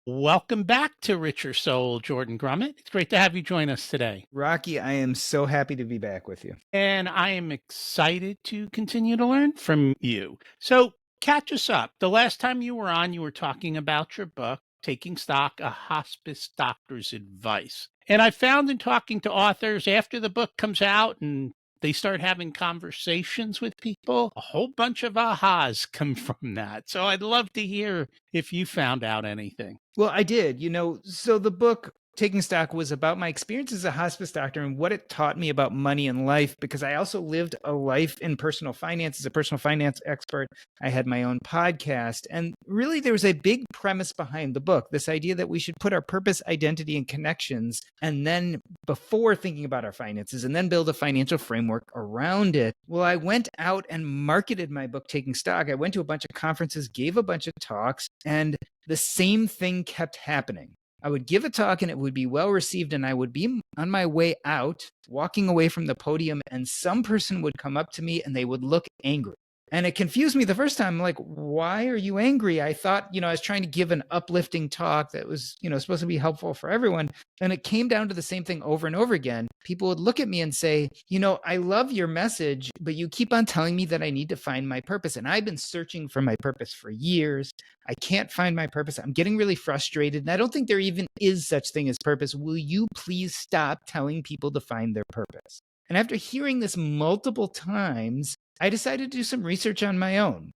Welcome back to Richer Soul, Jordan Grumet. It's great to have you join us today. Rocky, I am so happy to be back with you. And I am excited to continue to learn from you. So, catch us up. The last time you were on, you were talking about your book, Taking Stock, A Hospice Doctor's Advice. And I found in talking to authors after the book comes out and they start having conversations with people, a whole bunch of ahas come from that. So I'd love to hear if you found out anything. Well, I did. So the book Taking Stock was about my experience as a hospice doctor and what it taught me about money and life, because I also lived a life in personal finance as a personal finance expert. I had my own podcast. And really, there was a big premise behind the book, this idea that we should put our purpose, identity, and connections, and then before thinking about our finances, and then build a financial framework around it. Well, I went out and marketed my book, Taking Stock. I went to a bunch of conferences, gave a bunch of talks, and the same thing kept happening. I would give a talk and it would be well received, and I would be on my way out, walking away from the podium, and some person would come up to me and they would look angry. And it confused me the first time. I'm like, why are you angry? I thought, I was trying to give an uplifting talk that was, supposed to be helpful for everyone. And it came down to the same thing over and over again. People would look at me and say, I love your message, but you keep on telling me that I need to find my purpose. And I've been searching for my purpose for years. I can't find my purpose. I'm getting really frustrated. And I don't think there even is such thing as purpose. Will you please stop telling people to find their purpose? And after hearing this multiple times, I decided to do some research on my own.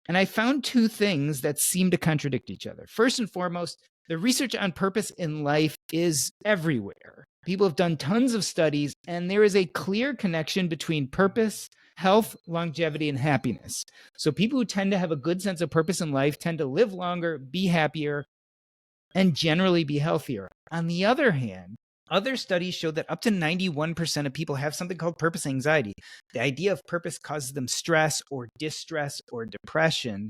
And I found two things that seem to contradict each other. First and foremost, the research on purpose in life is everywhere. People have done tons of studies, and there is a clear connection between purpose, health, longevity, and happiness. So people who tend to have a good sense of purpose in life tend to live longer, be happier, and generally be healthier. On the other hand, other studies show that up to 91% of people have something called purpose anxiety. The idea of purpose causes them stress or distress or depression.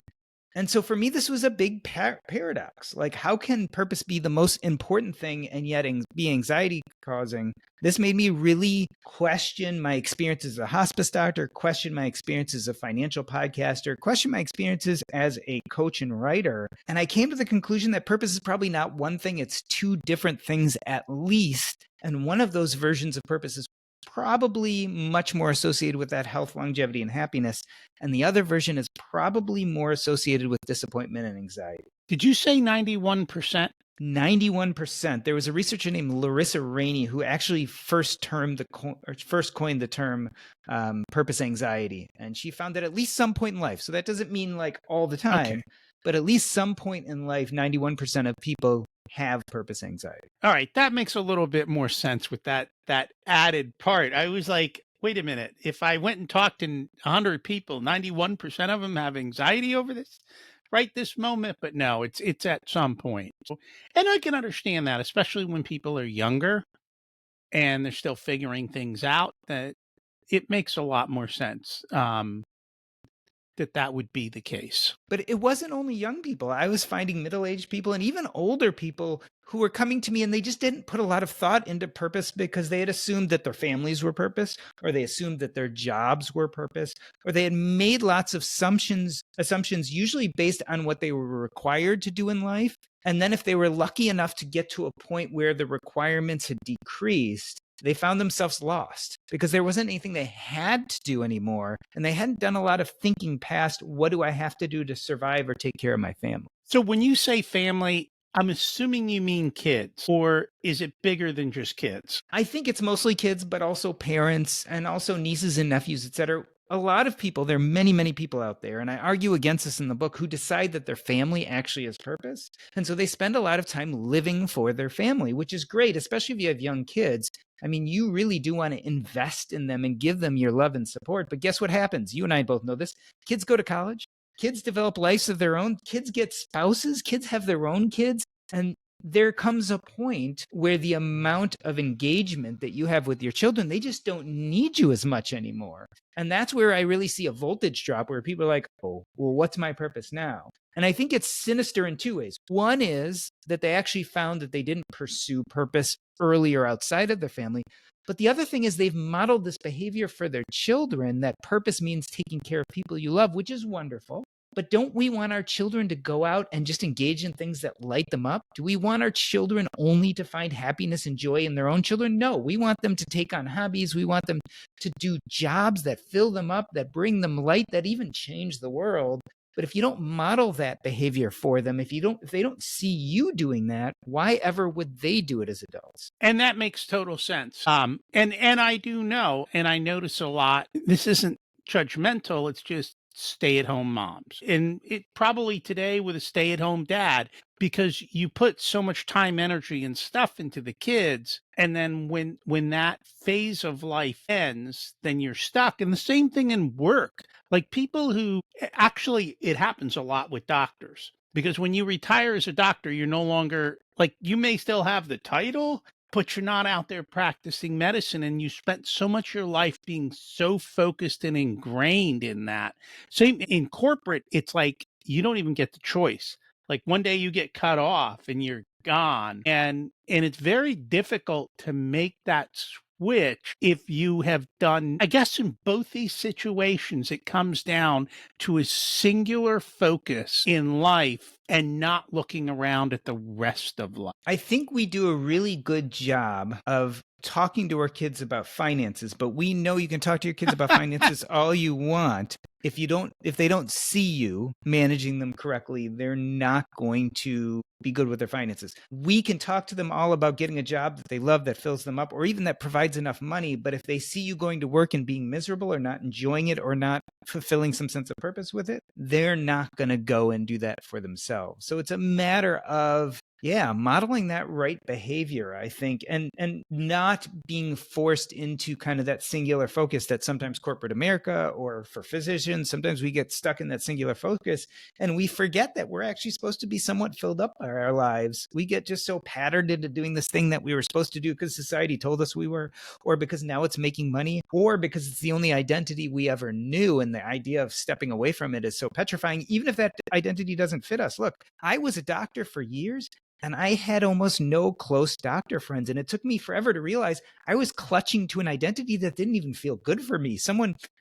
And so for me, this was a big paradox. Like, how can purpose be the most important thing and yet be anxiety causing? This made me really question my experiences as a hospice doctor, question my experiences as a financial podcaster, question my experiences as a coach and writer. And I came to the conclusion that purpose is probably not one thing, it's two different things at least. And one of those versions of purpose is probably much more associated with that health, longevity, and happiness. And the other version is probably more associated with disappointment and anxiety. Did you say 91%? 91%. There was a researcher named Larissa Rainey who actually first coined the term purpose anxiety. And she found that at least some point in life, so that doesn't mean like all the time, but at least some point in life, 91% of people have purpose anxiety. All right, that makes a little bit more sense with that added part. I was like, wait a minute, if I went and talked to 100 people, 91% of them have anxiety over this right this moment, but no, it's at some point. And I can understand that, especially when people are younger and they're still figuring things out, that it makes a lot more sense. That would be the case. But it wasn't only young people. I was finding middle-aged people and even older people who were coming to me, and they just didn't put a lot of thought into purpose because they had assumed that their families were purpose, or they assumed that their jobs were purpose, or they had made lots of assumptions usually based on what they were required to do in life. And then if they were lucky enough to get to a point where the requirements had decreased, they found themselves lost because there wasn't anything they had to do anymore. And they hadn't done a lot of thinking past, what do I have to do to survive or take care of my family? So when you say family, I'm assuming you mean kids, or is it bigger than just kids? I think it's mostly kids, but also parents and also nieces and nephews, et cetera. A lot of people, there are many, many people out there, and I argue against this in the book, who decide that their family actually has purpose. And so they spend a lot of time living for their family, which is great, especially if you have young kids. I mean, you really do want to invest in them and give them your love and support. But guess what happens? You and I both know this. Kids go to college. Kids develop lives of their own. Kids get spouses. Kids have their own kids. And there comes a point where the amount of engagement that you have with your children, they just don't need you as much anymore. And that's where I really see a voltage drop where people are like, oh, well, what's my purpose now? And I think it's sinister in two ways. One is that they actually found that they didn't pursue purpose earlier outside of their family. But the other thing is they've modeled this behavior for their children, that purpose means taking care of people you love, which is wonderful. But don't we want our children to go out and just engage in things that light them up? Do we want our children only to find happiness and joy in their own children? No, we want them to take on hobbies. We want them to do jobs that fill them up, that bring them light, that even change the world. But if you don't model that behavior for them, if they don't see you doing that, why ever would they do it as adults? And that makes total sense. And I do know, and I notice a lot, this isn't judgmental, it's just stay-at-home moms. And it probably today with a stay-at-home dad, because you put so much time, energy, and stuff into the kids, and then when that phase of life ends, then you're stuck. And the same thing in work. Like people who actually, it happens a lot with doctors. Because when you retire as a doctor, you're no longer like, you may still have the title, but you're not out there practicing medicine. And you spent so much of your life being so focused and ingrained in that. Same in corporate, it's like you don't even get the choice. Like one day you get cut off and you're gone. And it's very difficult to make that switch if you have done, I guess in both these situations, it comes down to a singular focus in life and not looking around at the rest of life. I think we do a really good job of talking to our kids about finances, but we know you can talk to your kids about finances all you want. If they don't see you managing them correctly, they're not going to be good with their finances. We can talk to them all about getting a job that they love, that fills them up, or even that provides enough money. But if they see you going to work and being miserable or not enjoying it or not fulfilling some sense of purpose with it, they're not going to go and do that for themselves. So it's a matter of modeling that right behavior, I think, and not being forced into kind of that singular focus that sometimes corporate America, or for physicians, sometimes we get stuck in that singular focus and we forget that we're actually supposed to be somewhat filled up by our lives. We get just so patterned into doing this thing that we were supposed to do because society told us we were, or because now it's making money, or because it's the only identity we ever knew. And the idea of stepping away from it is so petrifying, even if that identity doesn't fit us. Look, I was a doctor for years, and I had almost no close doctor friends. And it took me forever to realize I was clutching to an identity that didn't even feel good for me.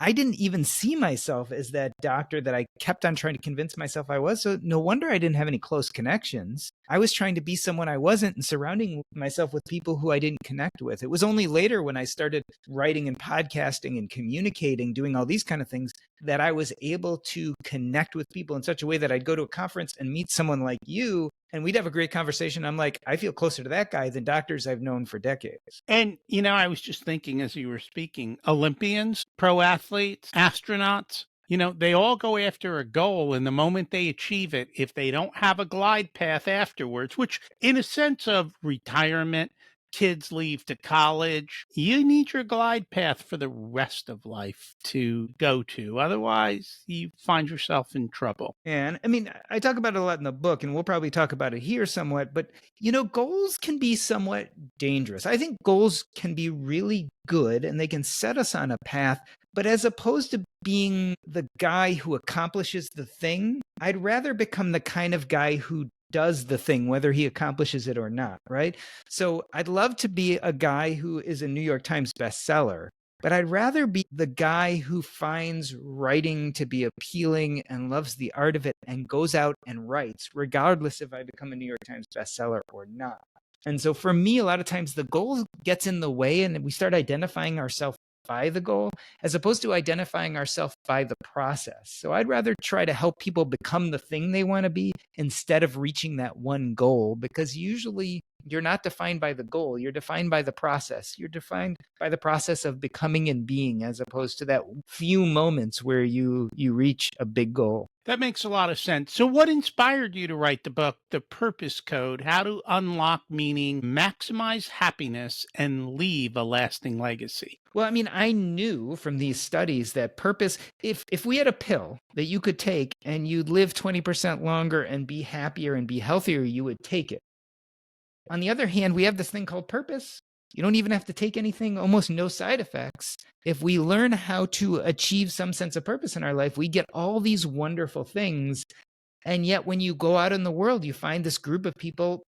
I didn't even see myself as that doctor that I kept on trying to convince myself I was. So no wonder I didn't have any close connections. I was trying to be someone I wasn't and surrounding myself with people who I didn't connect with. It was only later when I started writing and podcasting and communicating, doing all these kind of things, that I was able to connect with people in such a way that I'd go to a conference and meet someone like you, and we'd have a great conversation. I'm like, I feel closer to that guy than doctors I've known for decades. And, I was just thinking as you were speaking, Olympians, pro athletes, astronauts, they all go after a goal. And the moment they achieve it, if they don't have a glide path afterwards, which in a sense of retirement, kids leave to college, you need your glide path for the rest of life to go to. Otherwise, you find yourself in trouble. And I mean, I talk about it a lot in the book, and we'll probably talk about it here somewhat, but goals can be somewhat dangerous. I think goals can be really good and they can set us on a path, but as opposed to being the guy who accomplishes the thing, I'd rather become the kind of guy who does the thing, whether he accomplishes it or not, right? So I'd love to be a guy who is a New York Times bestseller, but I'd rather be the guy who finds writing to be appealing and loves the art of it and goes out and writes, regardless if I become a New York Times bestseller or not. And so for me, a lot of times the goal gets in the way and we start identifying ourselves by the goal as opposed to identifying ourselves by the process. So I'd rather try to help people become the thing they want to be instead of reaching that one goal, because usually you're not defined by the goal. You're defined by the process. You're defined by the process of becoming and being, as opposed to that few moments where you reach a big goal. That makes a lot of sense. So what inspired you to write the book, The Purpose Code, How to Unlock Meaning, Maximize Happiness, and Leave a Lasting Legacy? Well, I mean, I knew from these studies that purpose, if we had a pill that you could take and you'd live 20% longer and be happier and be healthier, you would take it. On the other hand, we have this thing called purpose. You don't even have to take anything, almost no side effects. If we learn how to achieve some sense of purpose in our life, we get all these wonderful things. And yet when you go out in the world, you find this group of people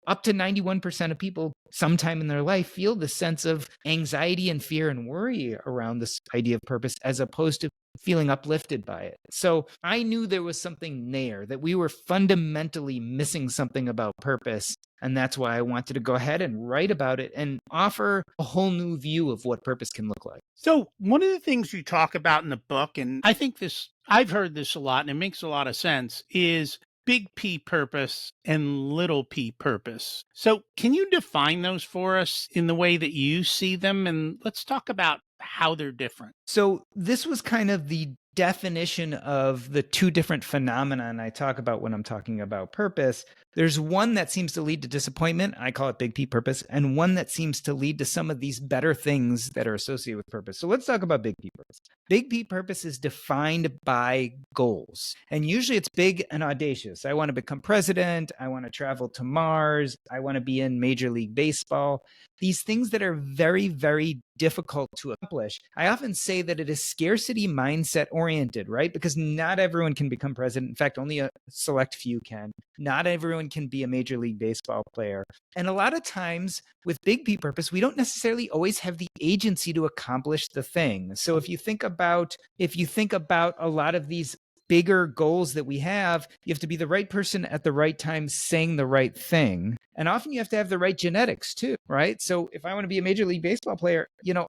up to 91% of people sometime in their life feel this sense of anxiety and fear and worry around this idea of purpose, as opposed to feeling uplifted by it. So I knew there was something there, that we were fundamentally missing something about purpose. And that's why I wanted to go ahead and write about it and offer a whole new view of what purpose can look like. So one of the things you talk about in the book, and I think I've heard this a lot and it makes a lot of sense, is big P purpose and little p purpose. So can you define those for us in the way that you see them? And let's talk about how they're different. So this was kind of the definition of the two different phenomena I talk about when I'm talking about purpose. There's one that seems to lead to disappointment. I call it big P purpose, and one that seems to lead to some of these better things that are associated with purpose. So let's talk about big P purpose. Big P purpose is defined by goals. And usually it's big and audacious. I want to become president. I want to travel to Mars. I want to be in Major League Baseball. These things that are very, very difficult to accomplish. I often say that it is scarcity mindset oriented, right? Because not everyone can become president. In fact, only a select few can. Not everyone can be a Major League Baseball player. And a lot of times with big P purpose, we don't necessarily always have the agency to accomplish the thing. So if you think about a lot of these bigger goals that we have, you have to be the right person at the right time saying the right thing. And often you have to have the right genetics too, right? So if I want to be a Major League Baseball player,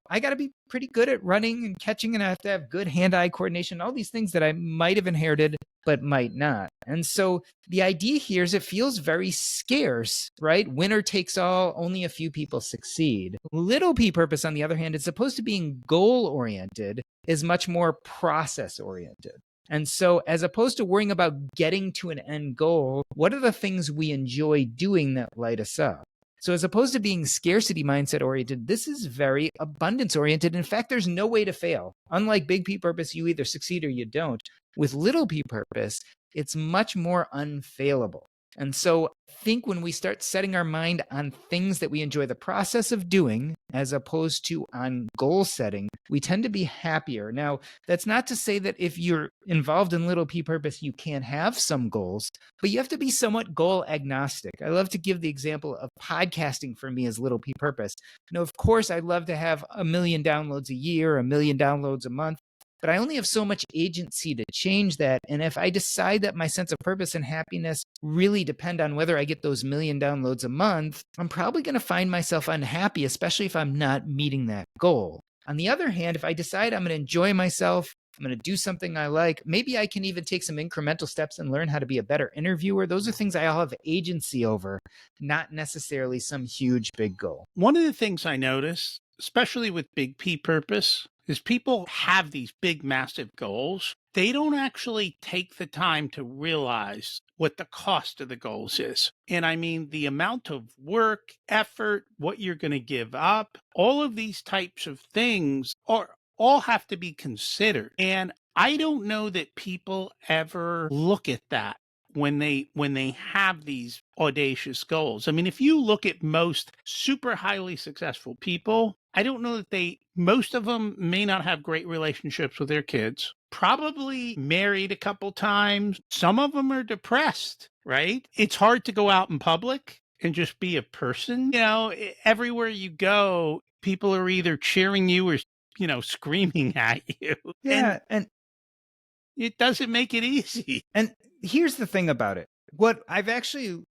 I got to be pretty good at running and catching, and I have to have good hand-eye coordination, all these things that I might have inherited but might not. And so the idea here is it feels very scarce, right? Winner takes all, only a few people succeed. Little P purpose, on the other hand, is opposed to being goal-oriented, is much more process-oriented. And so as opposed to worrying about getting to an end goal, what are the things we enjoy doing that light us up? So as opposed to being scarcity mindset oriented, this is very abundance oriented. In fact, there's no way to fail. Unlike big P purpose, you either succeed or you don't. With little P purpose, it's much more unfailable. And so I think when we start setting our mind on things that we enjoy the process of doing, as opposed to on goal setting, we tend to be happier. Now, that's not to say that if you're involved in little P purpose, you can't have some goals, but you have to be somewhat goal agnostic. I love to give the example of podcasting for me as little P purpose. Of course, I'd love to have 1 million downloads a year, 1 million downloads a month. But I only have so much agency to change that. And if I decide that my sense of purpose and happiness really depend on whether I get those 1 million downloads a month, I'm probably going to find myself unhappy, especially if I'm not meeting that goal. On the other hand, if I decide I'm going to enjoy myself, I'm going to do something I like, maybe I can even take some incremental steps and learn how to be a better interviewer. Those are things I all have agency over, not necessarily some huge big goal. One of the things I notice, especially with big P purpose, is people have these big, massive goals. They don't actually take the time to realize what the cost of the goals is. And I mean, the amount of work, effort, what you're going to give up, all of these types of things all have to be considered. And I don't know that people ever look at that when they have these audacious goals. I mean, if you look at most super highly successful people, I don't know that most of them may not have great relationships with their kids, probably married a couple times. Some of them are depressed, right? It's hard to go out in public and just be a person. Everywhere you go, people are either cheering you or, screaming at you. Yeah. And it doesn't make it easy. And here's the thing about it.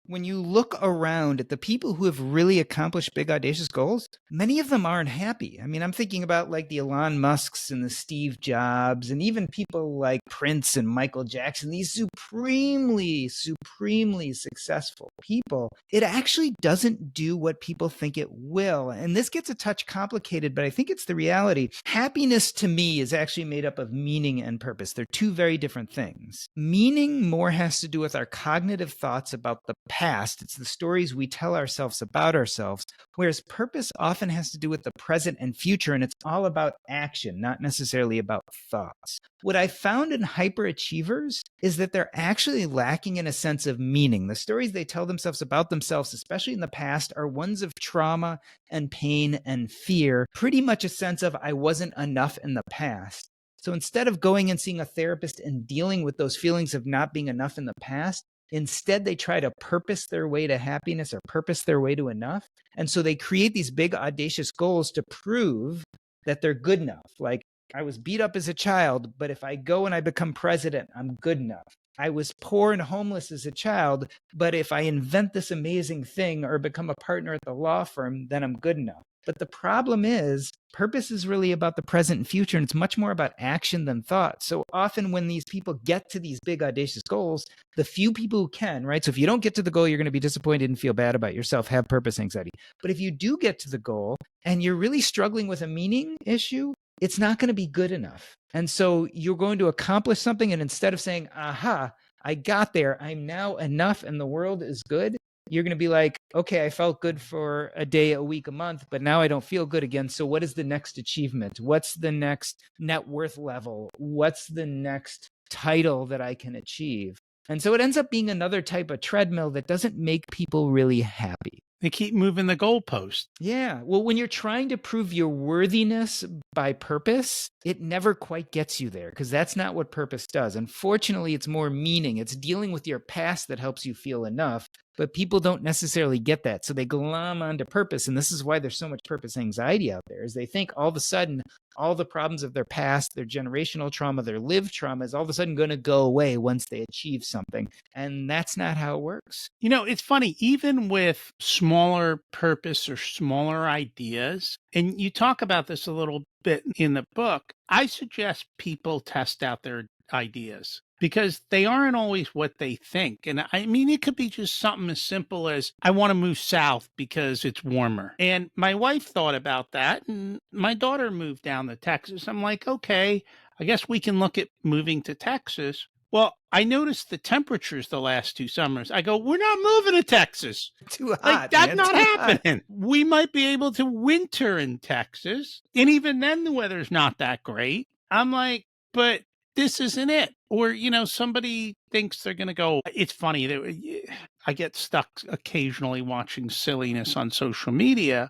When you look around at the people who have really accomplished big, audacious goals, many of them aren't happy. I mean, I'm thinking about like the Elon Musks and the Steve Jobs, and even people like Prince and Michael Jackson, these supremely, supremely successful people. It actually doesn't do what people think it will. And this gets a touch complicated, but I think it's the reality. Happiness to me is actually made up of meaning and purpose. They're two very different things. Meaning more has to do with our cognitive thoughts about the past. It's the stories we tell ourselves about ourselves, whereas purpose often has to do with the present and future, and it's all about action, not necessarily about thoughts. What I found in hyperachievers is that they're actually lacking in a sense of meaning. The stories they tell themselves about themselves, especially in the past, are ones of trauma and pain and fear, pretty much a sense of I wasn't enough in the past. So instead of going and seeing a therapist and dealing with those feelings of not being enough in the past, Instead, they try to purpose their way to happiness or purpose their way to enough. And so they create these big, audacious goals to prove that they're good enough. Like, I was beat up as a child, but if I go and I become president, I'm good enough. I was poor and homeless as a child, but if I invent this amazing thing or become a partner at the law firm, then I'm good enough. But the problem is, purpose is really about the present and future, and it's much more about action than thought. So often when these people get to these big, audacious goals, the few people who can, right? So if you don't get to the goal, you're going to be disappointed and feel bad about yourself, have purpose anxiety. But if you do get to the goal and you're really struggling with a meaning issue, it's not going to be good enough. And so you're going to accomplish something, and instead of saying, aha, I got there, I'm now enough and the world is good, you're going to be like, okay, I felt good for a day, a week, a month, but now I don't feel good again. So what is the next achievement? What's the next net worth level? What's the next title that I can achieve? And so it ends up being another type of treadmill that doesn't make people really happy. They keep moving the goalpost. Yeah. Well, when you're trying to prove your worthiness by purpose, it never quite gets you there, because that's not what purpose does. Unfortunately, it's more meaning. It's dealing with your past that helps you feel enough. But people don't necessarily get that. So they glom onto purpose. And this is why there's so much purpose anxiety out there, is they think all of a sudden all the problems of their past, their generational trauma, their lived trauma is all of a sudden going to go away once they achieve something. And that's not how it works. You know, it's funny, even with smaller purpose or smaller ideas, and you talk about this a little bit in the book, I suggest people test out their ideas because they aren't always what they think. And I mean, it could be just something as simple as, I want to move south because it's warmer. And my wife thought about that, and my daughter moved down to Texas. I'm like, okay, I guess we can look at moving to Texas. Well, I noticed the temperatures the last 2 summers. I go, we're not moving to Texas. Too hot. Like, that's man, not too hot. happening. We might be able to winter in Texas. And even then, the weather's not that great. I'm like, but this isn't it. Or, you know, somebody thinks they're going to go. It's funny that I get stuck occasionally watching silliness on social media.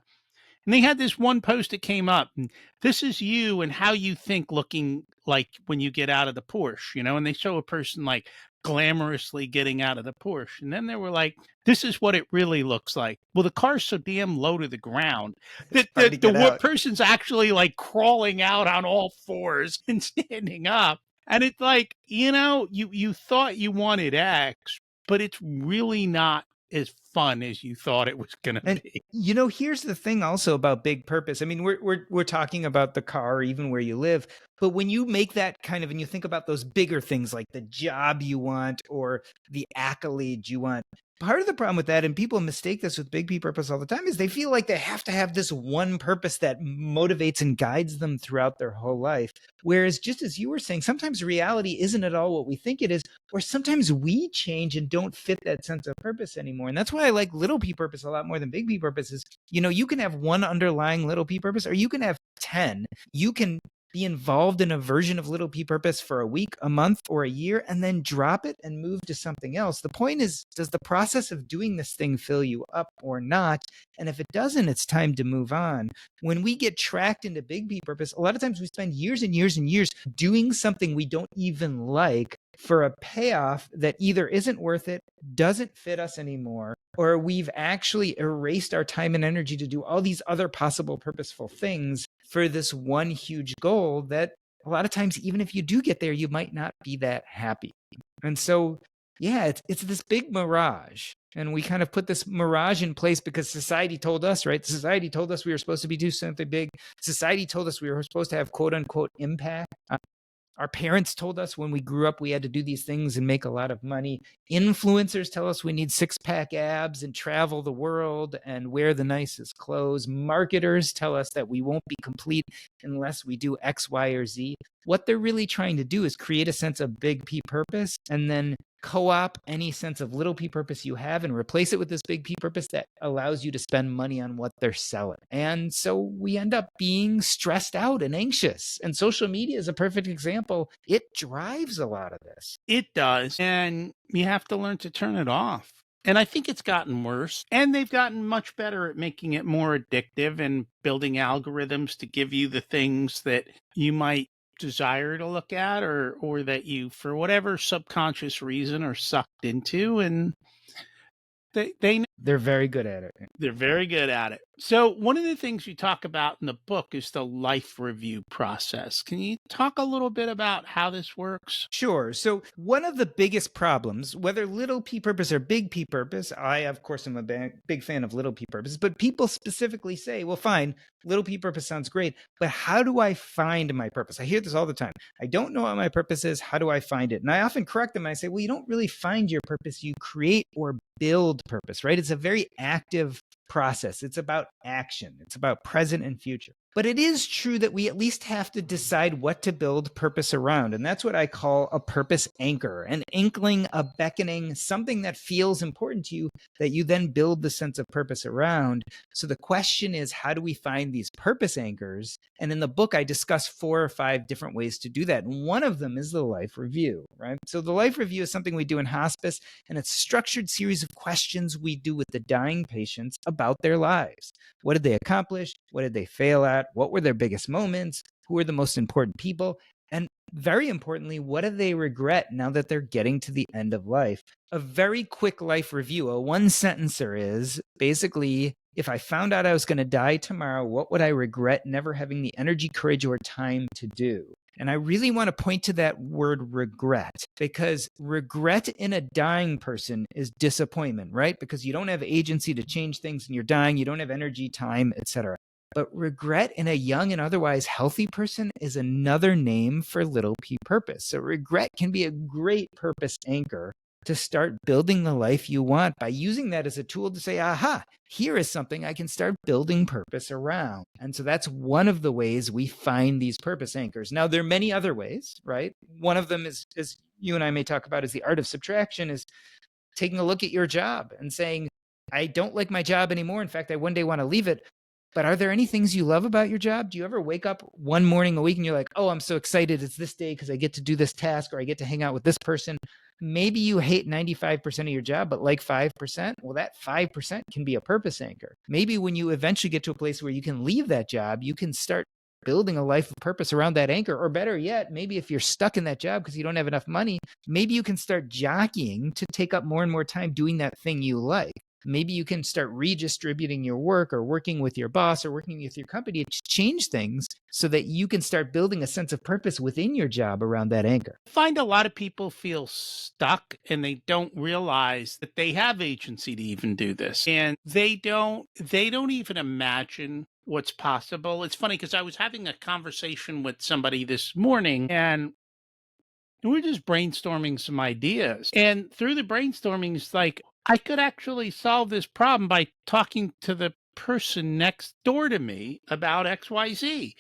And they had this one post that came up, and this is you and how you think looking like when you get out of the Porsche, you know, and they show a person like glamorously getting out of the Porsche. And then they were like, this is what it really looks like. Well, the car's so damn low to the ground that the person's actually like crawling out on all fours and standing up. And it's like, you know, you thought you wanted X, but it's really not as fun as you thought it was going to be. You know, here's the thing also about big purpose. I mean, we're talking about the car, or even where you live, but when you make that kind of, and you think about those bigger things like the job you want or the accolade you want, part of the problem with that, and people mistake this with big P purpose all the time, is they feel like they have to have this one purpose that motivates and guides them throughout their whole life. Whereas, just as you were saying, sometimes reality isn't at all what we think it is, or sometimes we change and don't fit that sense of purpose anymore. And that's why I like little P purpose a lot more than big P purpose. Is, you know, you can have one underlying little P purpose, or you can have 10. You can be involved in a version of little P purpose for a week, a month, or a year, and then drop it and move to something else. The point is, does the process of doing this thing fill you up or not? And if it doesn't, it's time to move on. When we get tracked into big P purpose, a lot of times we spend years and years and years doing something we don't even like for a payoff that either isn't worth it, doesn't fit us anymore, or we've actually erased our time and energy to do all these other possible purposeful things for this one huge goal that a lot of times, even if you do get there, you might not be that happy. And so, yeah, it's this big mirage. And we kind of put this mirage in place because society told us, right? Society told us we were supposed to be doing something big. Society told us we were supposed to have quote unquote impact. Our parents told us when we grew up we had to do these things and make a lot of money. Influencers tell us we need six-pack abs and travel the world and wear the nicest clothes. Marketers tell us that we won't be complete unless we do X, Y, or Z. What they're really trying to do is create a sense of big P purpose and then co-op any sense of little P purpose you have and replace it with this big P purpose that allows you to spend money on what they're selling. And so we end up being stressed out and anxious. And social media is a perfect example. It drives a lot of this. It does. And you have to learn to turn it off. And I think it's gotten worse. And they've gotten much better at making it more addictive and building algorithms to give you the things that you might desire to look at, or that you, for whatever subconscious reason, are sucked into, and they They're very good at it. they're very good at it. So one of the things you talk about in the book is the life review process. Can you talk a little bit about how this works? Sure. So one of the biggest problems, whether little p purpose or big p purpose, I of course am a big fan of little p purpose, but people specifically say, well, fine, little p purpose sounds great, but how do I find my purpose? I hear this all the time. I don't know what my purpose is. How do I find it? And I often correct them. I say, well, you don't really find your purpose. You create or build purpose, right? It's a very active process. It's about action. It's about present and future. But it is true that we at least have to decide what to build purpose around. And that's what I call a purpose anchor, an inkling, a beckoning, something that feels important to you that you then build the sense of purpose around. So the question is, how do we find these purpose anchors? And in the book, I discuss 4 or 5 different ways to do that. And one of them is the life review, right? So the life review is something we do in hospice, and it's a structured series of questions we do with the dying patients about their lives. What did they accomplish? What did they fail at? What were their biggest moments? Who are the most important people? And very importantly, what do they regret now that they're getting to the end of life? A very quick life review, a one-sentencer is basically, if I found out I was going to die tomorrow, what would I regret never having the energy, courage, or time to do? And I really want to point to that word regret, because regret in a dying person is disappointment, right? Because you don't have agency to change things and you're dying, you don't have energy, time, etc. But regret in a young and otherwise healthy person is another name for little p purpose. So regret can be a great purpose anchor to start building the life you want by using that as a tool to say, aha, here is something I can start building purpose around. And so that's one of the ways we find these purpose anchors. Now, there are many other ways, right? One of them is, as you and I may talk about, is the art of subtraction, is taking a look at your job and saying, I don't like my job anymore. In fact, I one day want to leave it. But are there any things you love about your job? Do you ever wake up one morning a week and you're like, oh, I'm so excited it's this day because I get to do this task or I get to hang out with this person? Maybe you hate 95% of your job, but like 5%. Well, that 5% can be a purpose anchor. Maybe when you eventually get to a place where you can leave that job, you can start building a life of purpose around that anchor. Or better yet, maybe if you're stuck in that job because you don't have enough money, maybe you can start jockeying to take up more and more time doing that thing you like. Maybe you can start redistributing your work or working with your boss or working with your company to change things so that you can start building a sense of purpose within your job around that anchor. I find a lot of people feel stuck and they don't realize that they have agency to even do this. And they don't even imagine what's possible. It's funny because I was having a conversation with somebody this morning and we were just brainstorming some ideas. And through the brainstorming, it's like, I could actually solve this problem by talking to the person next door to me about XYZ.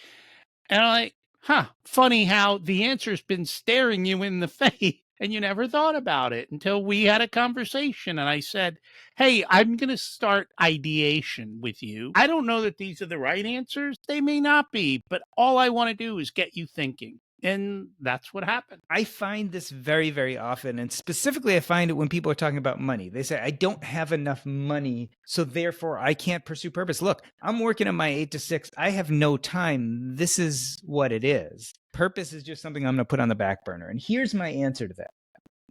And I'm like, funny how the answer's been staring you in the face and you never thought about it until we had a conversation. And I said, hey, I'm going to start ideation with you. I don't know that these are the right answers. They may not be, but all I want to do is get you thinking. And that's what happened. I find this very, very often. And specifically, I find it when people are talking about money. They say, I don't have enough money, so therefore I can't pursue purpose. Look, I'm working at my 8 to 6. I have no time. This is what it is. Purpose is just something I'm going to put on the back burner. And here's my answer to that.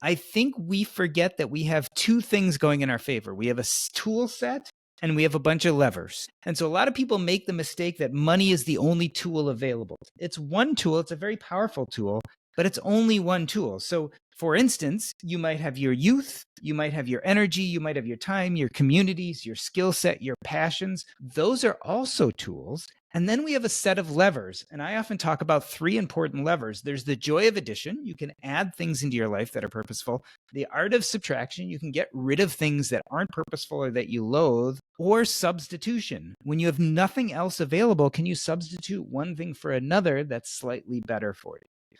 I think we forget that we have 2 things going in our favor. We have a tool set and we have a bunch of levers. And so a lot of people make the mistake that money is the only tool available. It's one tool. It's a very powerful tool, but it's only one tool. So for instance, you might have your youth, you might have your energy, you might have your time, your communities, your skill set, your passions. Those are also tools. And then we have a set of levers. And I often talk about 3 important levers. There's the joy of addition. You can add things into your life that are purposeful. The art of subtraction. You can get rid of things that aren't purposeful or that you loathe. Or substitution. When you have nothing else available, can you substitute one thing for another that's slightly better for you?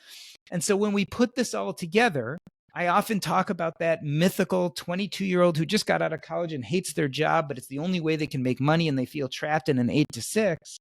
And so when we put this all together, I often talk about that mythical 22-year-old who just got out of college and hates their job, but it's the only way they can make money and they feel trapped in an 8 to 6.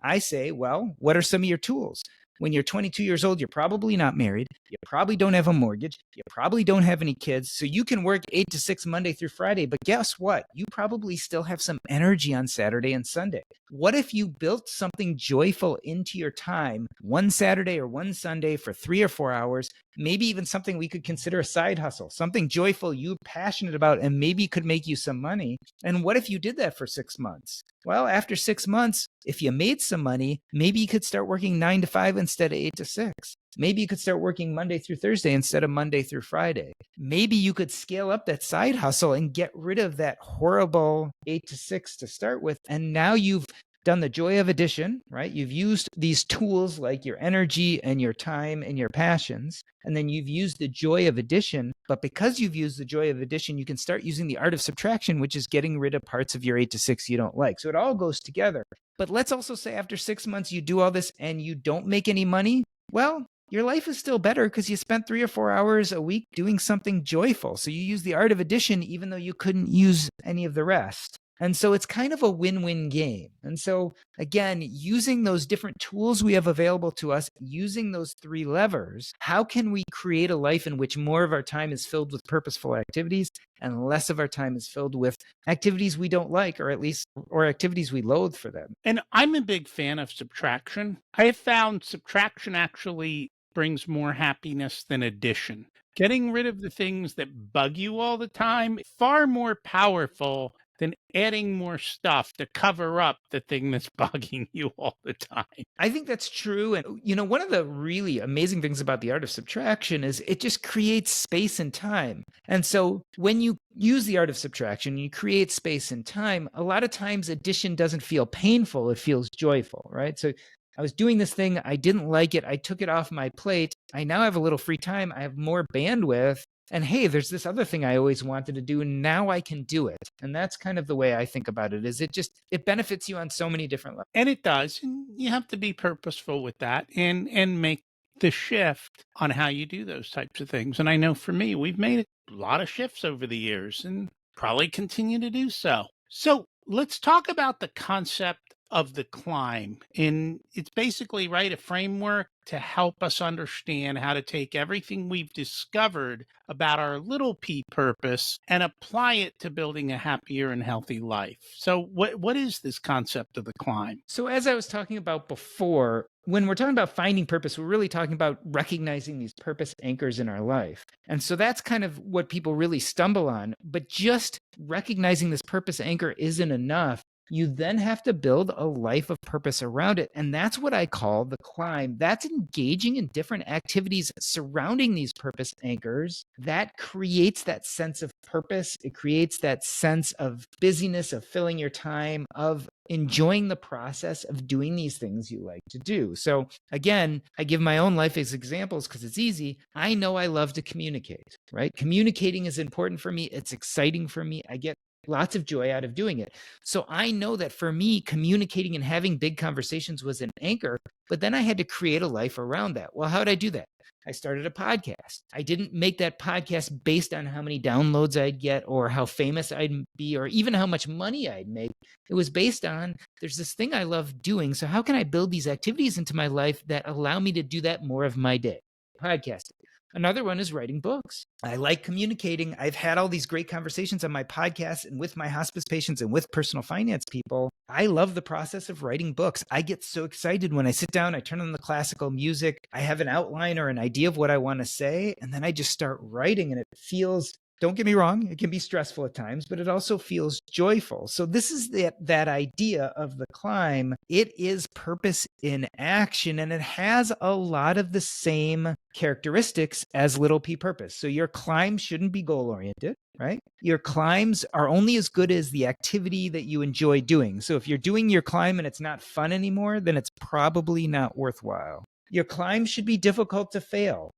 I say, well, what are some of your tools? When you're 22 years old, you're probably not married. You probably don't have a mortgage. You probably don't have any kids. So you can work 8 to 6 Monday through Friday. But guess what? You probably still have some energy on Saturday and Sunday. What if you built something joyful into your time one Saturday or one Sunday for 3 or 4 hours? Maybe even something we could consider a side hustle, something joyful you're passionate about and maybe could make you some money. And what if you did that for 6 months? Well, after 6 months, if you made some money, maybe you could start working 9 to 5 instead of 8 to 6. Maybe you could start working Monday through Thursday instead of Monday through Friday. Maybe you could scale up that side hustle and get rid of that horrible 8 to 6 to start with. And now you've done the joy of addition, right? You've used these tools like your energy and your time and your passions, and then you've used the joy of addition. But because you've used the joy of addition, you can start using the art of subtraction, which is getting rid of parts of your 8 to 6 you don't like. So it all goes together. But let's also say after 6 months, you do all this and you don't make any money. Well, your life is still better because you spent 3 or 4 hours a week doing something joyful. So you use the art of addition, even though you couldn't use any of the rest. And so it's kind of a win-win game. And so again, using those different tools we have available to us, using those 3 levers, how can we create a life in which more of our time is filled with purposeful activities and less of our time is filled with activities we don't like, or activities we loathe for them? And I'm a big fan of subtraction. I have found subtraction actually brings more happiness than addition. Getting rid of the things that bug you all the time, far more powerful than adding more stuff to cover up the thing that's bugging you all the time. I think that's true. And, one of the really amazing things about the art of subtraction is it just creates space and time. And so when you use the art of subtraction, you create space and time, a lot of times addition doesn't feel painful. It feels joyful, right? So I was doing this thing. I didn't like it. I took it off my plate. I now have a little free time. I have more bandwidth. And hey, there's this other thing I always wanted to do, and now I can do it. And that's kind of the way I think about it, is it benefits you on so many different levels. And it does. And you have to be purposeful with that and make the shift on how you do those types of things. And I know for me, we've made a lot of shifts over the years and probably continue to do so. So let's talk about the concept of the climb. And it's basically, right, a framework to help us understand how to take everything we've discovered about our little p purpose and apply it to building a happier and healthy life. So what is this concept of the climb? So as I was talking about before, when we're talking about finding purpose, we're really talking about recognizing these purpose anchors in our life. And so that's kind of what people really stumble on. But just recognizing this purpose anchor isn't enough. You then have to build a life of purpose around it. And that's what I call the climb. That's engaging in different activities surrounding these purpose anchors. That creates that sense of purpose. It creates that sense of busyness, of filling your time, of enjoying the process of doing these things you like to do. So again, I give my own life as examples because it's easy. I know I love to communicate, right? Communicating is important for me. It's exciting for me. I get lots of joy out of doing it. So I know that for me, communicating and having big conversations was an anchor, but then I had to create a life around that. Well, how did I do that? I started a podcast. I didn't make that podcast based on how many downloads I'd get or how famous I'd be or even how much money I'd make. It was based on, there's this thing I love doing. So how can I build these activities into my life that allow me to do that more of my day? Podcasting. Another one is writing books. I like communicating. I've had all these great conversations on my podcast and with my hospice patients and with personal finance people. I love the process of writing books. I get so excited when I sit down, I turn on the classical music, I have an outline or an idea of what I want to say, and then I just start writing, and it feels, don't get me wrong, it can be stressful at times, but it also feels joyful. So this is that idea of the climb. It is purpose in action, and it has a lot of the same characteristics as little p purpose. So your climb shouldn't be goal-oriented, right? Your climbs are only as good as the activity that you enjoy doing. So if you're doing your climb and it's not fun anymore, then it's probably not worthwhile. Your climb should be difficult to fail.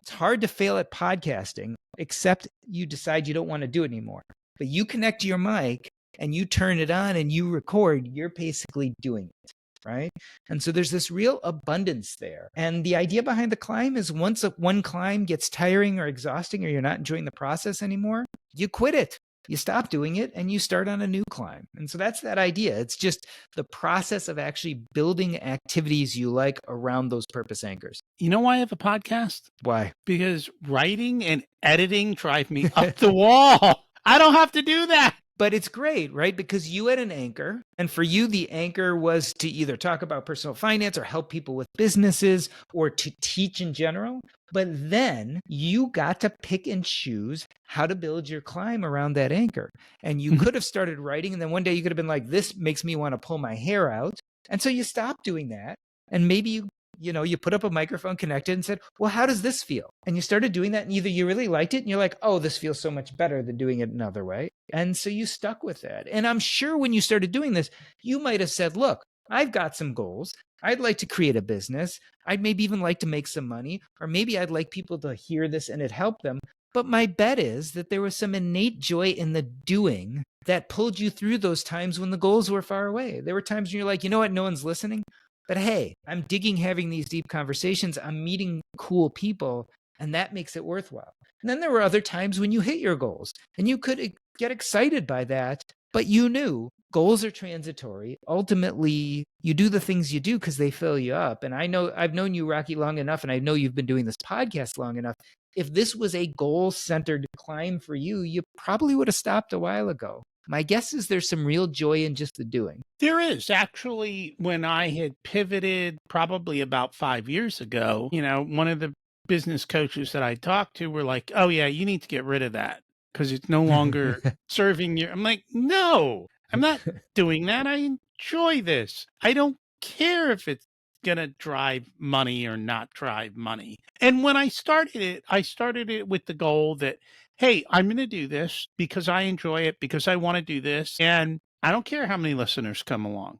It's hard to fail at podcasting, except you decide you don't want to do it anymore. But you connect to your mic and you turn it on and you record, you're basically doing it, right? And so there's this real abundance there. And the idea behind the climb is once one climb gets tiring or exhausting or you're not enjoying the process anymore, you quit it. you stop doing it and you start on a new climb. And so that's that idea. It's just the process of actually building activities you like around those purpose anchors. You know why I have a podcast? Why? Because writing and editing drive me up the wall. I don't have to do that. But it's great, right? Because you had an anchor, and for you, the anchor was to either talk about personal finance or help people with businesses or to teach in general. But then you got to pick and choose how to build your climb around that anchor. And you could have started writing, and then one day you could have been like, this makes me want to pull my hair out. And so you stopped doing that. And maybe you put up a microphone, connected, and said, well, how does this feel? And you started doing that, and either you really liked it and you're like, oh, this feels so much better than doing it another way. And so you stuck with that. And I'm sure when you started doing this, you might have said, look, I've got some goals. I'd like to create a business. I'd maybe even like to make some money, or maybe I'd like people to hear this and it helped them. But my bet is that there was some innate joy in the doing that pulled you through those times when the goals were far away. There were times when you're like, you know what? No one's listening. But hey, I'm digging having these deep conversations. I'm meeting cool people, and that makes it worthwhile. And then there were other times when you hit your goals, and you could get excited by that, but you knew goals are transitory. Ultimately, you do the things you do because they fill you up. And I know I've known you, Rocky, long enough, and I know you've been doing this podcast long enough. If this was a goal-centered climb for you, you probably would have stopped a while ago. My guess is there's some real joy in just the doing. There is. Actually, when I had pivoted probably about 5 years ago, one of the business coaches that I talked to were like, oh, yeah, you need to get rid of that because it's no longer serving you. I'm like, no, I'm not doing that. I enjoy this. I don't care if it's going to drive money or not drive money. And when I started it with the goal that, hey, I'm going to do this because I enjoy it, because I want to do this. And I don't care how many listeners come along.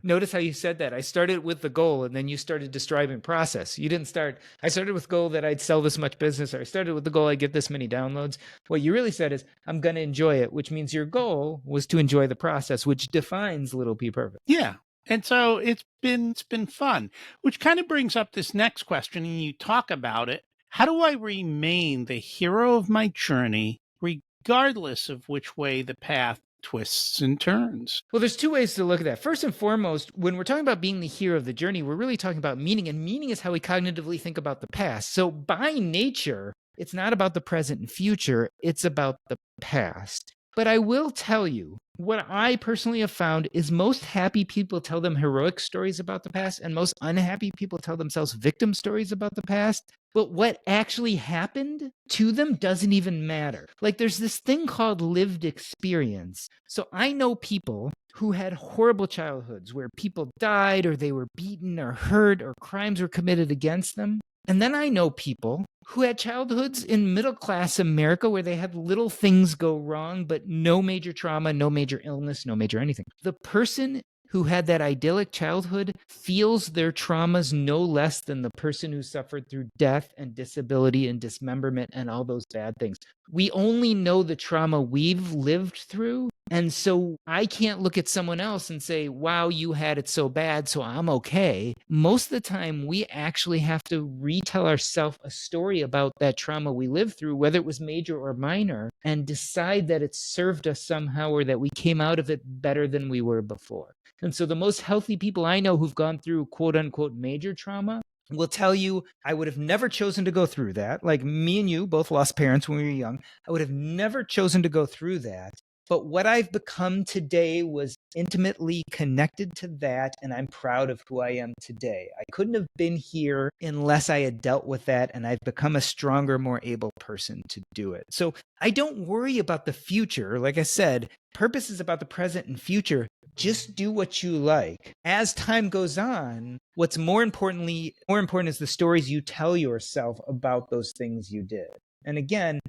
Notice how you said that. I started with the goal and then you started describing process. You didn't start, I started with the goal that I'd sell this much business, or I started with the goal I'd get this many downloads. What you really said is, I'm going to enjoy it, which means your goal was to enjoy the process, which defines Little P Perfect. Yeah. And so it's been fun, which kind of brings up this next question, and you talk about it. How do I remain the hero of my journey, regardless of which way the path twists and turns? Well, there's two ways to look at that. First and foremost, when we're talking about being the hero of the journey, we're really talking about meaning, and meaning is how we cognitively think about the past. So by nature, it's not about the present and future, it's about the past. But I will tell you, what I personally have found is most happy people tell them heroic stories about the past, and most unhappy people tell themselves victim stories about the past. But what actually happened to them doesn't even matter. Like, there's this thing called lived experience. So I know people who had horrible childhoods where people died, or they were beaten or hurt, or crimes were committed against them. And then I know people who had childhoods in middle-class America where they had little things go wrong, but no major trauma, no major illness, no major anything. The person who had that idyllic childhood feels their traumas no less than the person who suffered through death and disability and dismemberment and all those bad things. We only know the trauma we've lived through. And so I can't look at someone else and say, wow, you had it so bad, so I'm okay. Most of the time, we actually have to retell ourselves a story about that trauma we lived through, whether it was major or minor, and decide that it served us somehow, or that we came out of it better than we were before. And so the most healthy people I know who've gone through quote unquote major trauma will tell you, I would have never chosen to go through that. Like me and you both lost parents when we were young. I would have never chosen to go through that. But what I've become today was intimately connected to that, and I'm proud of who I am today. I couldn't have been here unless I had dealt with that, and I've become a stronger, more able person to do it. So I don't worry about the future. Like I said, purpose is about the present and future. Just do what you like. As time goes on, what's more important is the stories you tell yourself about those things you did. And again,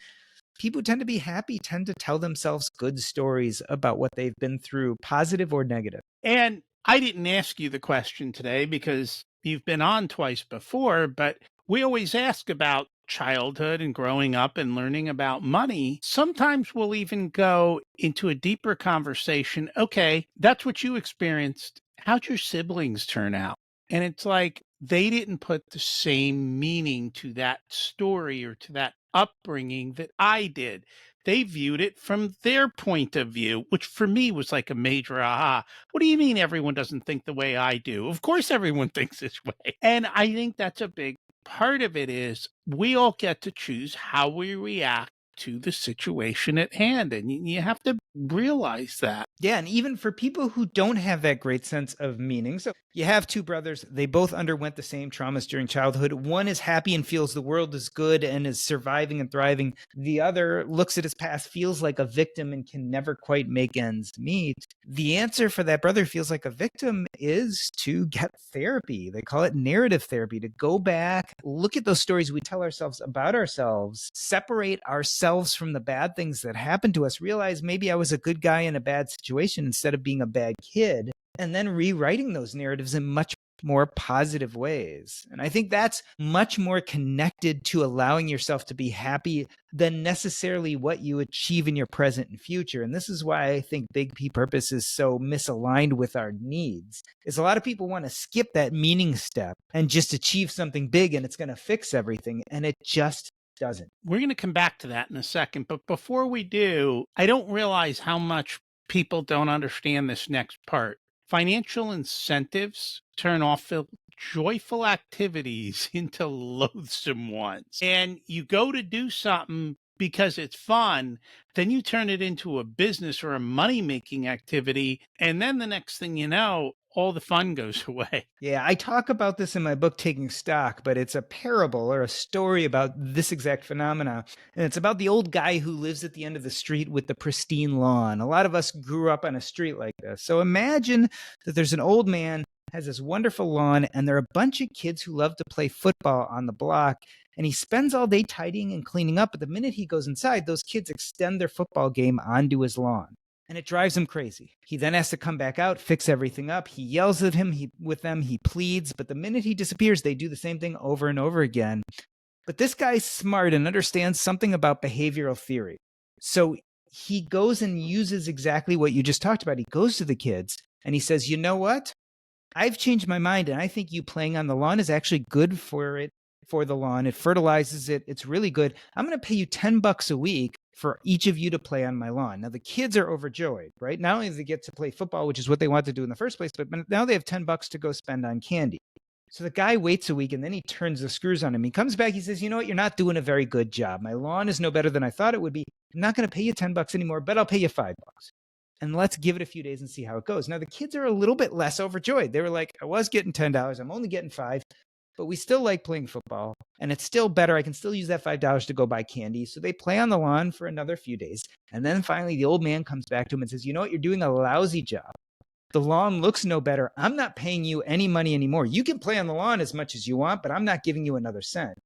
people who tend to be happy tend to tell themselves good stories about what they've been through, positive or negative. And I didn't ask you the question today because you've been on twice before, but we always ask about childhood and growing up and learning about money. Sometimes we'll even go into a deeper conversation. Okay, that's what you experienced. How'd your siblings turn out? And it's like they didn't put the same meaning to that story or to that upbringing that I did. They viewed it from their point of view, which for me was like a major aha. What do you mean everyone doesn't think the way I do? Of course, everyone thinks this way. And I think that's a big part of it is we all get to choose how we react to the situation at hand. And you have to realize that. Yeah, and even for people who don't have that great sense of meaning. So you have two brothers, they both underwent the same traumas during childhood. One is happy and feels the world is good and is surviving and thriving. The other looks at his past, feels like a victim and can never quite make ends meet. The answer for that brother who feels like a victim is to get therapy. They call it narrative therapy, to go back, look at those stories we tell ourselves about ourselves, separate ourselves from the bad things that happen to us, realize maybe I was a good guy in a bad situation instead of being a bad kid, and then rewriting those narratives in much more positive ways. And I think that's much more connected to allowing yourself to be happy than necessarily what you achieve in your present and future. And this is why I think Big P purpose is so misaligned with our needs. Is a lot of people want to skip that meaning step and just achieve something big and it's going to fix everything. And it just doesn't. We're going to come back to that in a second. But before we do, I don't realize how much people don't understand this next part. Financial incentives turn awful joyful activities into loathsome ones. And you go to do something because it's fun, then you turn it into a business or a money-making activity. And then the next thing you know, all the fun goes away. Yeah, I talk about this in my book, Taking Stock, but it's a parable or a story about this exact phenomena. And it's about the old guy who lives at the end of the street with the pristine lawn. A lot of us grew up on a street like this. So imagine that there's an old man, has this wonderful lawn, and there are a bunch of kids who love to play football on the block. And he spends all day tidying and cleaning up. But the minute he goes inside, those kids extend their football game onto his lawn. And it drives him crazy. He then has to come back out, fix everything up. He yells at him, with them, he pleads. But the minute he disappears, they do the same thing over and over again. But this guy's smart and understands something about behavioral theory. So he goes and uses exactly what you just talked about. He goes to the kids and he says, you know what? I've changed my mind and I think you playing on the lawn is actually good for the lawn. It fertilizes it. It's really good. I'm going to pay you $10 a week for each of you to play on my lawn. Now the kids are overjoyed, right? Not only do they get to play football, which is what they want to do in the first place, but now they have $10 to go spend on candy. So the guy waits a week and then he turns the screws on him. He comes back, he says, you know what? You're not doing a very good job. My lawn is no better than I thought it would be. I'm not going to pay you $10 anymore, but I'll pay you $5. And let's give it a few days and see how it goes. Now the kids are a little bit less overjoyed. They were like, I was getting $10. I'm only getting $5. But we still like playing football, and it's still better. I can still use that $5 to go buy candy. So they play on the lawn for another few days. And then finally, the old man comes back to him and says, you know what? You're doing a lousy job. The lawn looks no better. I'm not paying you any money anymore. You can play on the lawn as much as you want, but I'm not giving you another cent.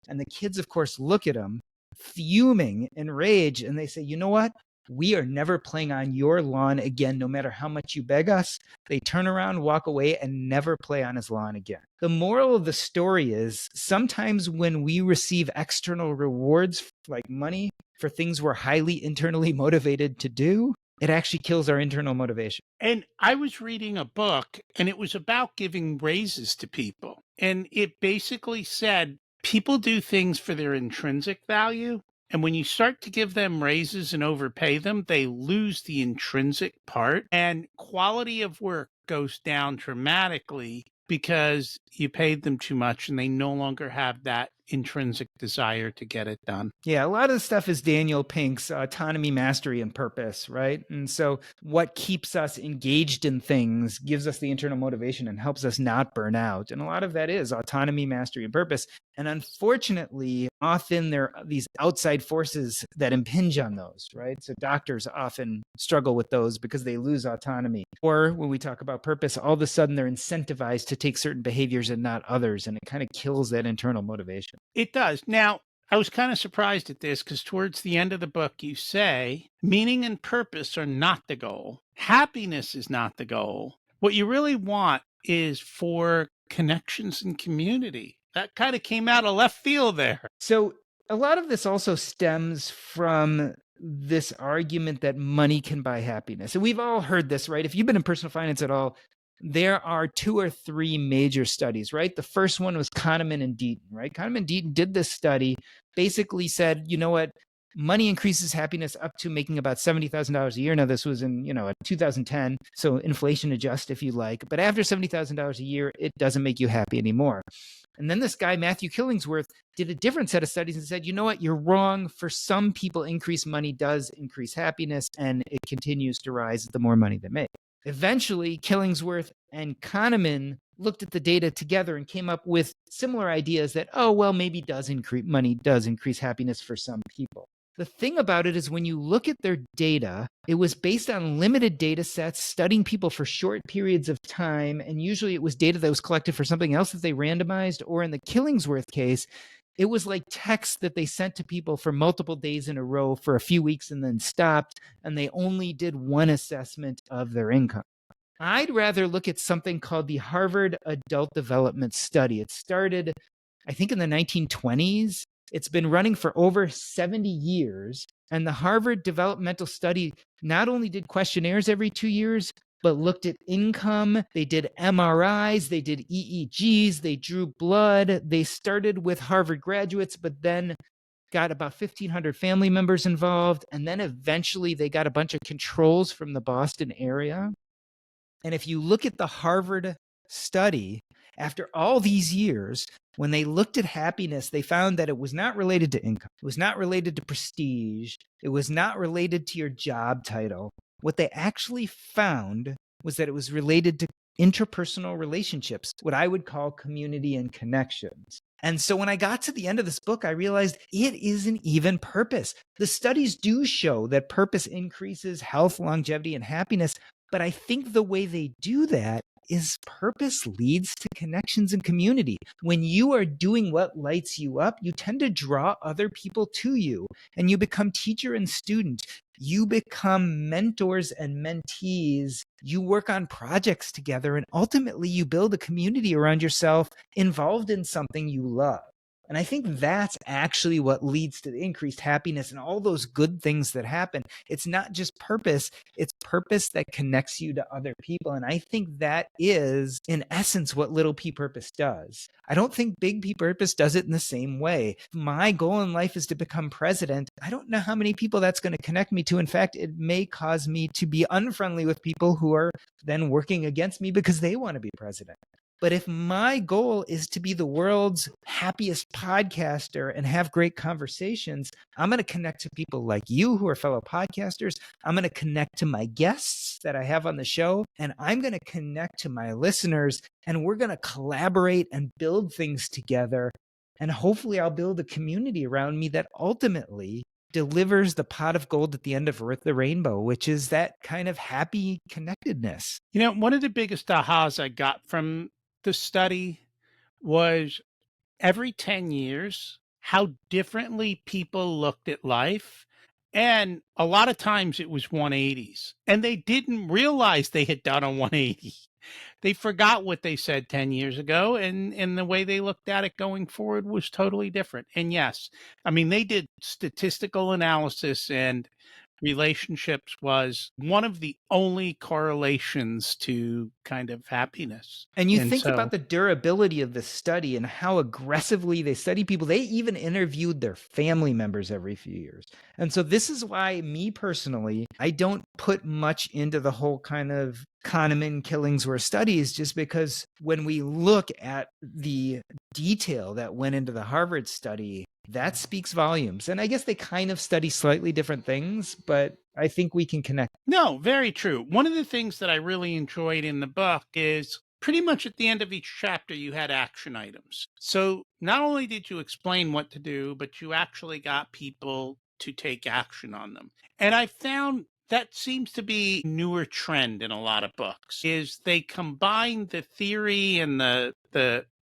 And the kids, of course, look at him, fuming in rage, and they say, you know what? We are never playing on your lawn again, no matter how much you beg us. They turn around, walk away, and never play on his lawn again. The moral of the story is sometimes when we receive external rewards like money for things we're highly internally motivated to do, it actually kills our internal motivation. And I was reading a book, and it was about giving raises to people. And it basically said people do things for their intrinsic value. And when you start to give them raises and overpay them, they lose the intrinsic part, and quality of work goes down dramatically because you paid them too much and they no longer have that intrinsic desire to get it done. Yeah, a lot of the stuff is Daniel Pink's autonomy, mastery, and purpose, right? And so what keeps us engaged in things gives us the internal motivation and helps us not burn out. And a lot of that is autonomy, mastery, and purpose. And unfortunately, often there are these outside forces that impinge on those, right? So doctors often struggle with those because they lose autonomy. Or when we talk about purpose, all of a sudden they're incentivized to take certain behaviors and not others. And it kind of kills that internal motivation. It does. Now, I was kind of surprised at this because towards the end of the book, you say meaning and purpose are not the goal. Happiness is not the goal. What you really want is for connections and community. That kind of came out of left field there. So a lot of this also stems from this argument that money can buy happiness. And we've all heard this, right? If you've been in personal finance at all, there are 2 or 3 major studies, right? The first one was Kahneman and Deaton, right? Kahneman and Deaton did this study, basically said, you know what? Money increases happiness up to making about $70,000 a year. Now, this was in, 2010, so inflation adjust if you like. But after $70,000 a year, it doesn't make you happy anymore. And then this guy, Matthew Killingsworth, did a different set of studies and said, you know what, you're wrong. For some people, increased money does increase happiness, and it continues to rise the more money they make. Eventually, Killingsworth and Kahneman looked at the data together and came up with similar ideas that, oh, well, maybe money does increase happiness for some people. The thing about it is when you look at their data, it was based on limited data sets, studying people for short periods of time, and usually it was data that was collected for something else that they randomized, or in the Killingsworth case, it was like text that they sent to people for multiple days in a row for a few weeks and then stopped, and they only did one assessment of their income. I'd rather look at something called the Harvard Adult Development Study. It started, I think, in the 1920s. It's been running for over 70 years. And the Harvard Developmental Study not only did questionnaires every 2 years, but looked at income. They did MRIs, they did EEGs, they drew blood. They started with Harvard graduates, but then got about 1,500 family members involved. And then eventually they got a bunch of controls from the Boston area. And if you look at the Harvard study, after all these years, when they looked at happiness, they found that it was not related to income. It was not related to prestige. It was not related to your job title. What they actually found was that it was related to interpersonal relationships, what I would call community and connections. And so when I got to the end of this book, I realized it isn't even purpose. The studies do show that purpose increases health, longevity, and happiness. But I think the way they do that is purpose leads to connections and community. When you are doing what lights you up, you tend to draw other people to you, and you become teacher and student. You become mentors and mentees. You work on projects together, and ultimately you build a community around yourself involved in something you love. And I think that's actually what leads to the increased happiness and all those good things that happen. It's not just purpose, it's purpose that connects you to other people. And I think that is, in essence, what little p purpose does. I don't think big P purpose does it in the same way. My goal in life is to become president. I don't know how many people that's going to connect me to. In fact, it may cause me to be unfriendly with people who are then working against me because they want to be president. But if my goal is to be the world's happiest podcaster and have great conversations, I'm going to connect to people like you who are fellow podcasters. I'm going to connect to my guests that I have on the show, and I'm going to connect to my listeners, and we're going to collaborate and build things together. And hopefully I'll build a community around me that ultimately delivers the pot of gold at the end of the rainbow, which is that kind of happy connectedness. One of the biggest ahas I got from the study was every 10 years, how differently people looked at life. And a lot of times it was 180s. And they didn't realize they had done a 180. They forgot what they said 10 years ago, and the way they looked at it going forward was totally different. And yes, I mean, they did statistical analysis, and relationships was one of the only correlations to kind of happiness. And you think about the durability of this study and how aggressively they study people. They even interviewed their family members every few years. And so this is why, me personally, I don't put much into the whole kind of Kahneman Killingsworth studies, just because when we look at the detail that went into the Harvard study, that speaks volumes. And I guess they kind of study slightly different things, but I think we can connect. No, very true. One of the things that I really enjoyed in the book is pretty much at the end of each chapter, you had action items. So not only did you explain what to do, but you actually got people to take action on them. And I found that seems to be a newer trend in a lot of books, is they combine the theory and the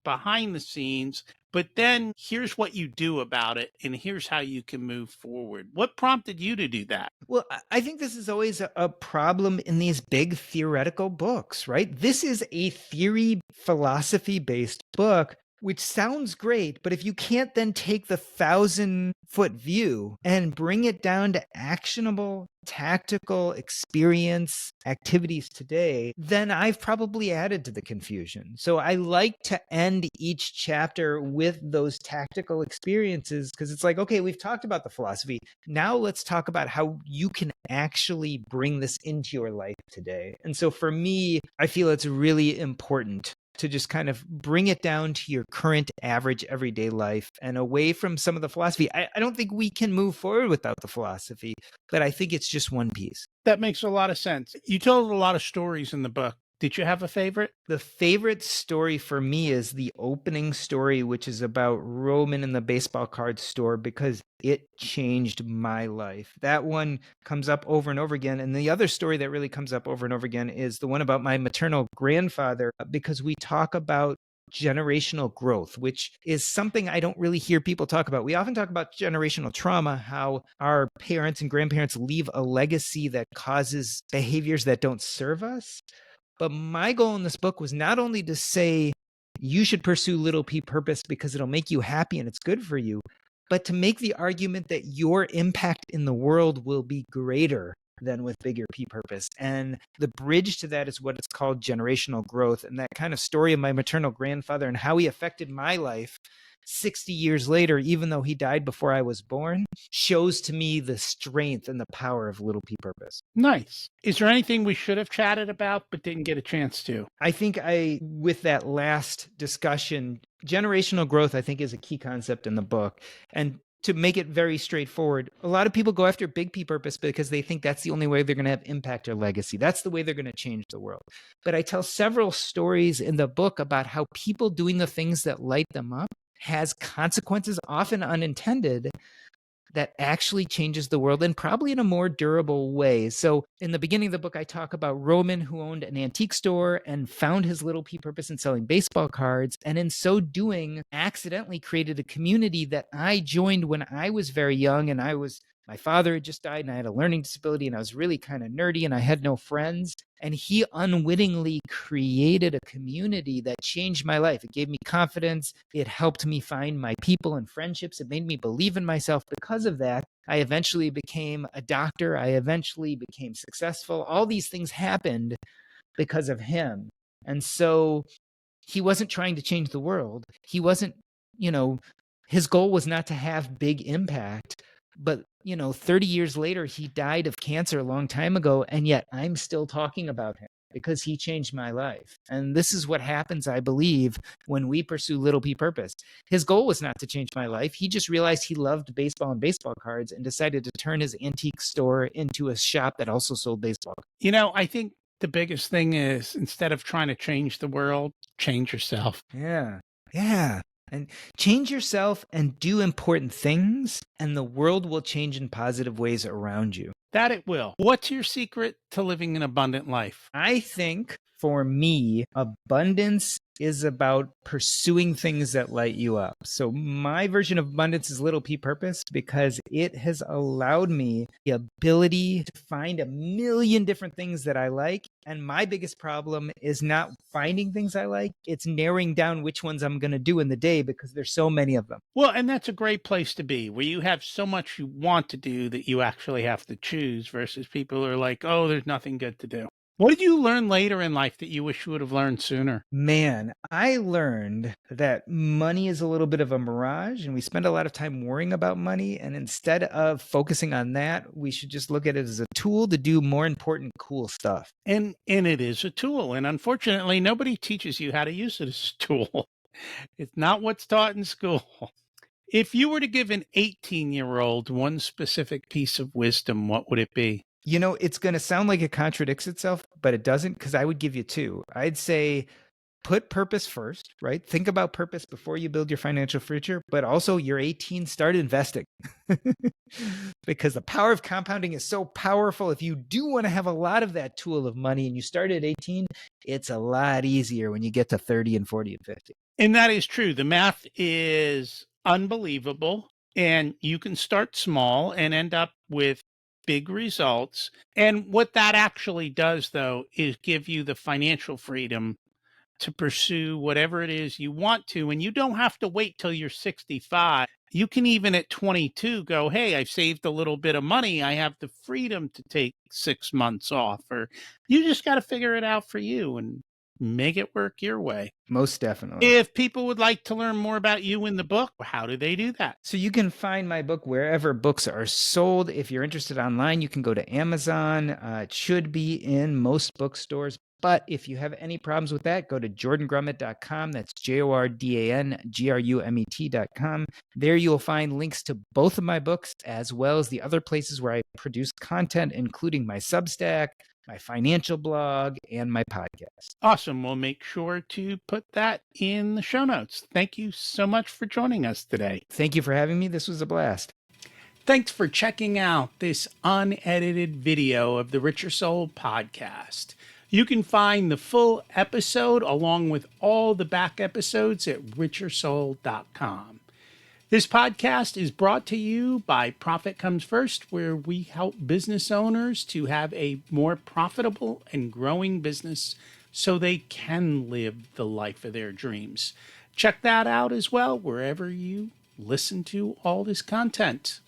behind the scenes, but then here's what you do about it, and here's how you can move forward. What prompted you to do that? Well, I think this is always a problem in these big theoretical books, right? This is a theory philosophy-based book, which sounds great, but if you can't then take the 1,000-foot view and bring it down to actionable, tactical experience activities today, then I've probably added to the confusion. So I like to end each chapter with those tactical experiences because it's like, okay, we've talked about the philosophy. Now let's talk about how you can actually bring this into your life today. And so for me, I feel it's really important to just kind of bring it down to your current average everyday life and away from some of the philosophy. I don't think we can move forward without the philosophy, but I think it's just one piece. That makes a lot of sense. You told a lot of stories in the book. Did you have a favorite? The favorite story for me is the opening story, which is about Roman in the baseball card store, because it changed my life. That one comes up over and over again. And the other story that really comes up over and over again is the one about my maternal grandfather, because we talk about generational growth, which is something I don't really hear people talk about. We often talk about generational trauma, how our parents and grandparents leave a legacy that causes behaviors that don't serve us. But my goal in this book was not only to say you should pursue little p purpose because it'll make you happy and it's good for you, but to make the argument that your impact in the world will be greater than with bigger p purpose. And the bridge to that is what it's called generational growth. And that kind of story of my maternal grandfather and how he affected my life 60 years later, even though he died before I was born, shows to me the strength and the power of little p purpose. Nice. Is there anything we should have chatted about but didn't get a chance to? I think with that last discussion, generational growth, I think, is a key concept in the book. And to make it very straightforward, a lot of people go after big P purpose because they think that's the only way they're going to have impact or legacy. That's the way they're going to change the world. But I tell several stories in the book about how people doing the things that light them up has consequences, often unintended, that actually changes the world and probably in a more durable way. So in the beginning of the book, I talk about Roman, who owned an antique store and found his little p purpose in selling baseball cards. And in so doing, accidentally created a community that I joined when I was very young. And my father had just died and I had a learning disability and I was really kind of nerdy and I had no friends. And he unwittingly created a community that changed my life. It gave me confidence. It helped me find my people and friendships. It made me believe in myself. Because of that, I eventually became a doctor. I eventually became successful. All these things happened because of him. And so he wasn't trying to change the world. He wasn't, his goal was not to have big impact. But 30 years later, he died of cancer a long time ago, and yet I'm still talking about him because he changed my life. And this is what happens, I believe, when we pursue little p purpose. His goal was not to change my life. He just realized he loved baseball and baseball cards and decided to turn his antique store into a shop that also sold baseball. I think the biggest thing is instead of trying to change the world, change yourself. Yeah. And change yourself and do important things, and the world will change in positive ways around you. That it will. What's your secret to living an abundant life? I think for me, abundance is about pursuing things that light you up. So my version of abundance is little p purpose because it has allowed me the ability to find a million different things that I like. And my biggest problem is not finding things I like. It's narrowing down which ones I'm going to do in the day because there's so many of them. Well, and that's a great place to be where you have so much you want to do that you actually have to choose versus people who are like, oh, there's nothing good to do. What did you learn later in life that you wish you would have learned sooner? Man, I learned that money is a little bit of a mirage and we spend a lot of time worrying about money. And instead of focusing on that, we should just look at it as a tool to do more important, cool stuff. And it is a tool. And unfortunately, nobody teaches you how to use it as a tool. It's not what's taught in school. If you were to give an 18-year-old one specific piece of wisdom, what would it be? It's going to sound like it contradicts itself, but it doesn't, because I would give you two. I'd say put purpose first, right? Think about purpose before you build your financial future, but also you're 18, start investing. Because the power of compounding is so powerful. If you do want to have a lot of that tool of money and you start at 18, it's a lot easier when you get to 30 and 40 and 50. And that is true. The math is unbelievable. And you can start small and end up with big results. And what that actually does, though, is give you the financial freedom to pursue whatever it is you want to. And you don't have to wait till you're 65. You can even at 22 go, hey, I've saved a little bit of money. I have the freedom to take 6 months off. Or you just got to figure it out for you and make it work your way. Most definitely. If people would like to learn more about you in the book, how do they do that? So you can find my book wherever books are sold. If you're interested online, you can go to Amazon. It should be in most bookstores. But if you have any problems with that, go to jordangrumet.com. That's JORDANGRUMET.com. There you'll find links to both of my books, as well as the other places where I produce content, including my Substack, my financial blog, and my podcast. Awesome. We'll make sure to put that in the show notes. Thank you so much for joining us today. Thank you for having me. This was a blast. Thanks for checking out this unedited video of the Richer Soul podcast. You can find the full episode along with all the back episodes at richersoul.com. This podcast is brought to you by Profit Comes First, where we help business owners to have a more profitable and growing business so they can live the life of their dreams. Check that out as well wherever you listen to all this content.